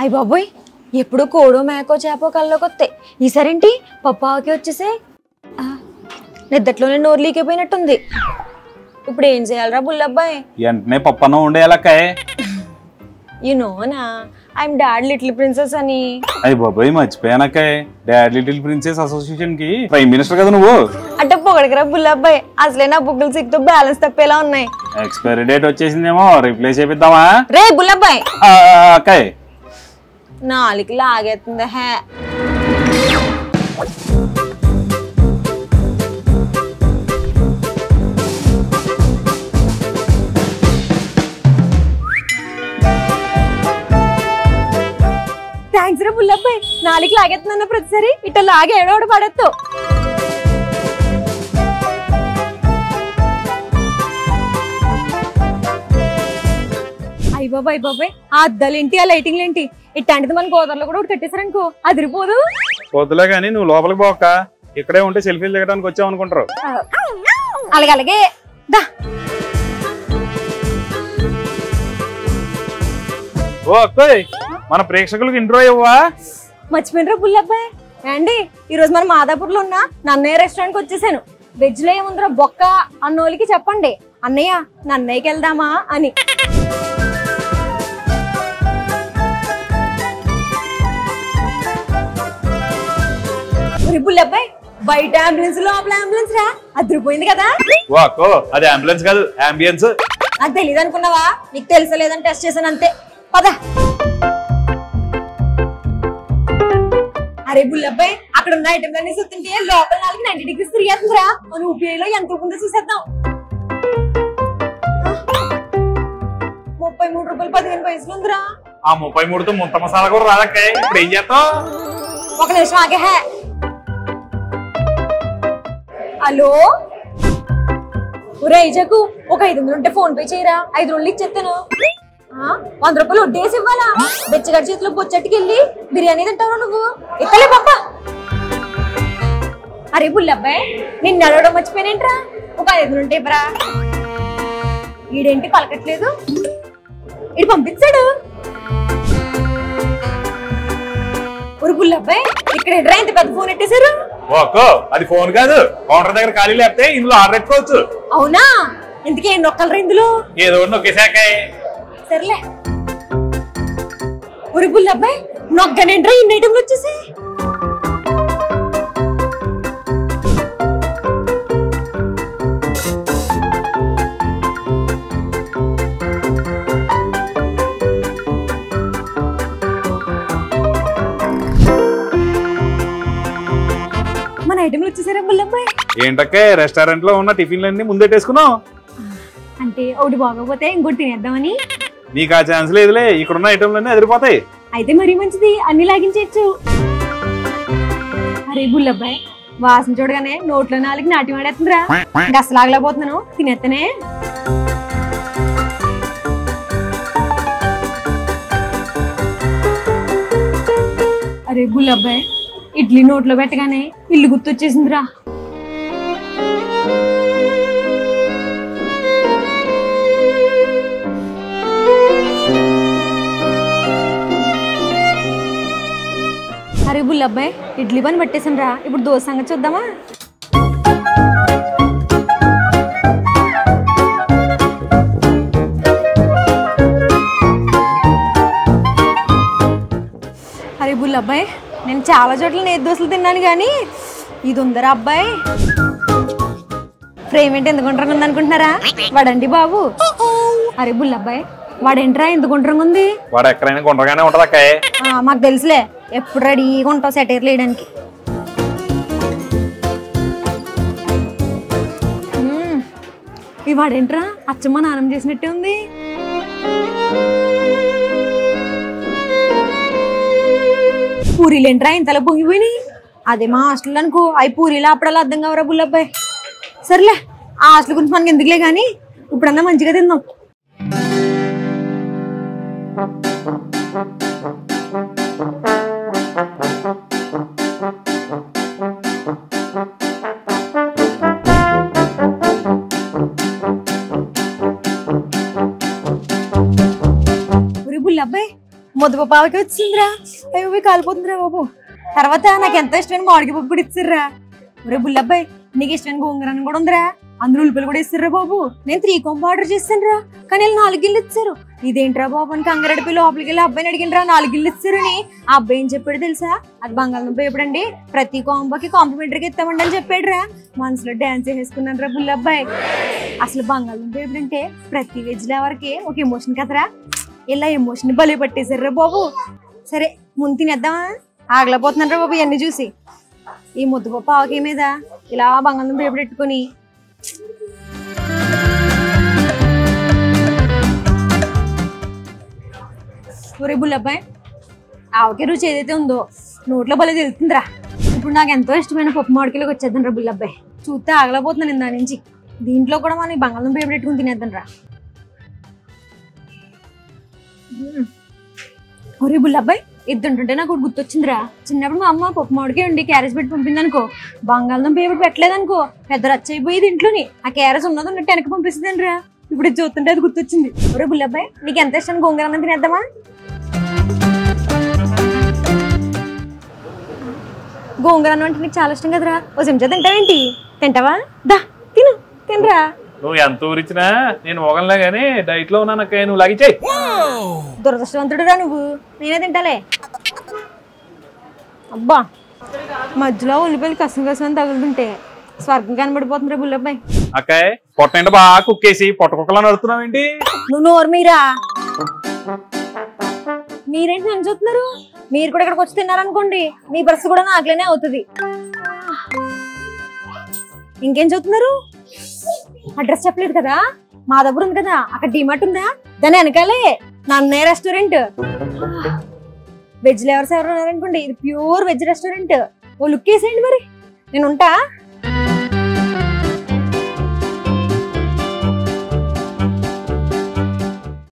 అయ్య బాబోయ్, ఎప్పుడు కోడో మేకో చేపో కల్లోకి వస్తాయి. ఈసారేంటి పప్పాకి వచ్చేసే నిద్దట్లోనే నోరు లీకైపోయినట్టుంది. ఇప్పుడు ఏం చేయాలరా బుల్లబ్బాయి? వెంటనే పప్పన్నం ఉండేయాలక్కాయ్. యు నోనా ఐఎమ్ డాడ్ లిటిల్ ప్రిన్సెస్ అని. అయ్యి బాబాయ్ మర్చిపోయానక్కాయ్. డాడ్ లిటిల్ ప్రిన్సెస్ అసోసియేషన్ కి ప్రైమ్ మినిస్టర్ కదా నువ్వు. అంటే పొగడకరా బుల్లబ్బాయి, అసలే నా బుక్కులు సిక్తో బ్యాలెన్స్ తప్పేలా ఉన్నాయి. ఎక్స్పైరీ డేట్ వచ్చేసిందేమో, రీప్లేస్ చేపిద్దామా? రే బుల్లబ్బాయి, అక్కాయ్ నాలుగు లాగేస్తుంది. హే థ్యాంక్స్ రా బుల్లబ్బాయి, నాలుగు లాగేస్తున్నా ప్రతిసారి ఇట్లా లాగే ఏడోడు పడేస్తావు. అయ్య బాబాయ్ బాబాయ్, ఆ అద్దాలేంటి ఆ లైటింగ్ ఏంటి? ఇట్లాంటిది మన గోదావరిలో కూడా ఒకటి కట్టేసారనుకో అదిరిపోదు. పోతులే కానీ నువ్వు లోపలికి పోక, ఇక్కడే ఉంటే సెల్ఫీలు దిగడానికి వచ్చావు అనుకుంటారు. అలాగే అలాగే దా. ఓ అక్కోయ్, మన ప్రేక్షకులకు ఇంట్రో ఇవ్వవా? మర్చిపోయినరా బుల్లబ్బాయి. అండి ఈరోజు మనం మాదాపూర్లో ఉన్న నన్నయ్య రెస్టారెంట్కి వచ్చేసాను. వెజ్ లో ఏముందిరా బొక్క అన్నోళ్ళకి చెప్పండి, అన్నయ్య నన్నయ్యకి వెళ్దామా అని. బుల్లబ్బాయి, బయట అంబులెన్స్ లోపల అంబులెన్స్ రా, అదిరిపోయింది కదా. ఓ అక్కో, అది అంబులెన్స్ కాదు, అంబియన్స్. నాకు తెలియదు అనుకున్నావా? నీకు తెలుసా లేదని టెస్ట్ చేశాను అంతే. పద. అరే బుల్లబ్బాయి, అక్కడ ఉన్న ఐటమ్ అన్ని చూస్తుంటే లోపల 90 degrees తిరిగేస్తుందిరా. మన యూపీఐలో ఎంత ఉందో చూసేద్దాం. 33 రూపాయలు 15 పైసలు ఉందిరా. ఆ 33తో ముంత మసాలా కూడా రాదక్కాయ్. ఇప్పుడు ఏం చేస్తావు? ఒక నిమిషం ఆగే. హలో ఒరే ఇజకు, ఒక 500 ఉంటే ఫోన్ పే చేయరా, 5 రోజులు ఇచ్చేస్తాను. 100 రూపాయలు వడ్డేసి ఇవ్వాలా? బెచ్చగాడి చేతిలో బొచ్చట్టుకి వెళ్ళి బిర్యానీ తింటావు నువ్వు. ఇక్కలే పాప. అరే బుల్లబ్బాయి, నిన్ను అడవడం మర్చిపోయినేంట్రా, ఒక 500 ఉంటే ఇవ్వరా. ఈడేంటి పలకట్లేదు, ఈడు పంపించాడు. ఒరు బుల్లబ్బాయి, ఇక్కడ ఎదురా ఇంత పెద్ద ఫోన్ ఎట్టేశారు. అది ఫోన్ కాదు, కౌంటర్ దగ్గర ఖాళీ లేకపోతే ఇందులో ఆర్డర్ పెట్టుకోవచ్చు. అవునా? ఇందుకే నొక్కలరా ఇందులో? ఏదో నొక్కేసాకాయ్. సర్లే. ఒరి బుల్లబ్బాయి, నొక్కనేంట్రా ఇన్ని ఐటమ్లు వచ్చేసి. మన ఐటమ్లు వచ్చేసారా బుల్లబ్బాయి? ఏంటక్కే రెస్టారెంట్ లో ఉన్న టిఫిన్లన్నీ ముందెట్టేసుకున్నావు? అంటే ఒకటి బాగోపోతే ఇంకోటి తినేద్దామని. నీకు ఆ ఛాన్స్ లేదులే, ఇక్కడున్న ఐటమ్లన్నీ అదిరిపోతాయి. అయితే మరీ మంచిది, అన్ని లాగించచ్చు. అరే బుల్లబ్బాయి, వాసన చూడగానే నోట్లో 4 నాట్యం ఆడేస్తుందిరా. అసలు ఆగలేకపోతున్నాను, తినేస్తేనే. అరే బుల్లబ్బాయి, ఇడ్లీ నోట్లో పెట్టగానే ఇల్లు గుర్తొచ్చేసిందిరా. అరే బుల్లబ్బాయి, ఇడ్లీ పని పట్టేసాను రా. ఇప్పుడు దోశ సంగతి చూద్దామా? అరే బుల్లబ్బాయి, నేను చాలా చోట్ల నేతి దోశలు తిన్నాను కానీ ఇది ఉందరా అబ్బాయి. ఫ్రేమ్ ఏంటి ఎంత గుండ్రంగా ఉంది అనుకుంటున్నారా? వాడండి బాబు. అరే బుల్లబ్బాయి, వాడేంట్రా ఎంత గుండ్రంగా ఉంది? వాడు ఎక్కడైనా గుండ్రగానే ఉంటది అక్కాయ్. మాకు తెలుసులే, ఎప్పుడు రెడీగా ఉంటావు సెటైర్లు వేయడానికి. ఈ వాడేంట్రా అచ్చమ్మ నానం చేసినట్టే ఉంది. పూరీలు ఏంట్రా ఇంతలా పొంగిపోయినాయి? అదే మా హాస్టల్ అనుకో, అవి పూరీలు అప్పుడలా అర్థం కావరా బుల్లబ్బాయి. సర్లే, ఆ హాస్టల్ గురించి మనకి ఎందుకులే కానీ ఇప్పుడన్నా మంచిగా తిందాం. బుల్లబ్బాయి, ముద్దపప్పు ఆవకి వచ్చిందిరా. అయ్యో కాలిపోతుందిరా బాబు. తర్వాత నాకు ఎంత ఇష్టమైన మామిడికాయ పప్పు కూడా ఇచ్చిర్రా. ఒరే బుల్లబ్బాయి, నీకు ఇష్టమైన గోంగూరని కూడా ఉందిరా. అందులో ఉల్లిపాయలు కూడా ఇస్తారా బాబు. నేను 3 కాంబో ఆర్డర్ చేస్తాను రా, కానీ వీళ్ళు 4 గిన్నెలు ఇచ్చారు. ఇదేంట్రా బాబు అని కంగారెడ్డిపోయి లోపలికి వెళ్ళి అబ్బాయిని అడిగినరా 4 గిన్నెలు ఇచ్చారని. ఆ అబ్బాయి ఏం చెప్పాడు తెలుసా? అది బంగాళదుంప ఎప్పుడండి ప్రతి కాంబోకి కాంప్లిమెంటరీగా ఇస్తామండి అని చెప్పాడు రా. మనసులో డాన్స్ వేసుకున్నాను రా బుల్లబ్బాయి. అసలు బంగాళదుంప ఎప్పుడంటే ప్రతి వెజ్ లవర్కి ఒక ఎమోషన్ కదరా. ఇలా ఎమోషన్ బలి పట్టేశారు రా బాబు. సరే ముందు తినేద్దామా? ఆగలేకపోతున్నాను రా బాబు ఇవన్నీ చూసి. ఈ ముద్దపప్పు ఆవకాయ మీద ఇలా బంగాళదుంప ఎప్పుడు పెట్టుకొని ఒరే బుల్లబ్బాయి, ఆవకాయ రుచి ఏదైతే ఉందో నోట్లో భలే తెలుస్తుందిరా. ఇప్పుడు నాకు ఎంతో ఇష్టమైన పప్పు మామిడికాయలకు వచ్చేద్దాం రా బుల్లబ్బాయి. చూస్తే ఆగలేకపోతున్నాను ఇందా నుంచి. దీంట్లో కూడా మనం బంగాళదుంప ఎప్పుడు పెట్టుకుని తినేద్దాం రా. ఒరే బుల్లబ్బాయి, ఇద్దుంటుంటే నాకు గుర్తొచ్చిందిరా. చిన్నప్పుడు మా అమ్మ పప్పు మామిడికాయ ఉండి క్యారెట్ పెట్టి పంపిందనుకో, బంగాళదుంప ఏమిటి పెట్టలేదనుకో పెద్ద రచ్చ అయిపోయేది ఇంట్లోని. ఆ క్యారెట్ ఉన్నది ఉన్నట్టు వెనక పంపిస్తుంది రా. ఇప్పుడు ఇది చూస్తుంటే అది గుర్తొచ్చింది. ఒరే బుల్లబ్బాయి, నీకు ఎంత ఇష్టం గోంగూర అన్నం తినేద్దామా? గోంగూర అన్నం అంటే నీకు చాలా ఇష్టం కదరా. ఓ చెంచా తింటావేంటి? తింటావా? దా తిను, తినరా. నువ్వు ఎంత ఊరిచ్చినా నేను మొగల్లా గానీ డైట్ లో ఉన్నాను. నువ్వు లాగిచ్చాయి. దురదృష్టవంతుడు రా నువ్వు. నేనే తింటాలే. అబ్బా, మధ్యలో ఉల్లిపాయలు కసం కసం తగులుతుంటే స్వర్గం కనబడిపోతుంది రా బుల్లబ్బాయి. అక్కాయ్, పొట్ట నిండా బాగా కుక్కేసి పొట్ట కుక్కలా నడుతున్నావేంటి? నువ్వు నోరు మీరా. మీరేంటి నన్ను చూస్తున్నారు? మీరు కూడా ఇక్కడికి వచ్చి తిన్నారనుకోండి, మీ పరిస్థితి కూడా నాకులేనే అవుతుంది. ఇంకేం చూస్తున్నారు? అడ్రస్ చెప్పలేదు కదా, మా దగ్గర ఉంది కదా, అక్కడ డిమార్ట్ ఉందా, దాని వెనకాలే నన్నే రెస్టారెంట్. వెజ్ లవర్స్ ఎవరు ఉన్నారనుకోండి, ఇది ప్యూర్ వెజ్ రెస్టారెంట్. ఓ లుక్ వేసేయండి మరి. నేను ఉంటా.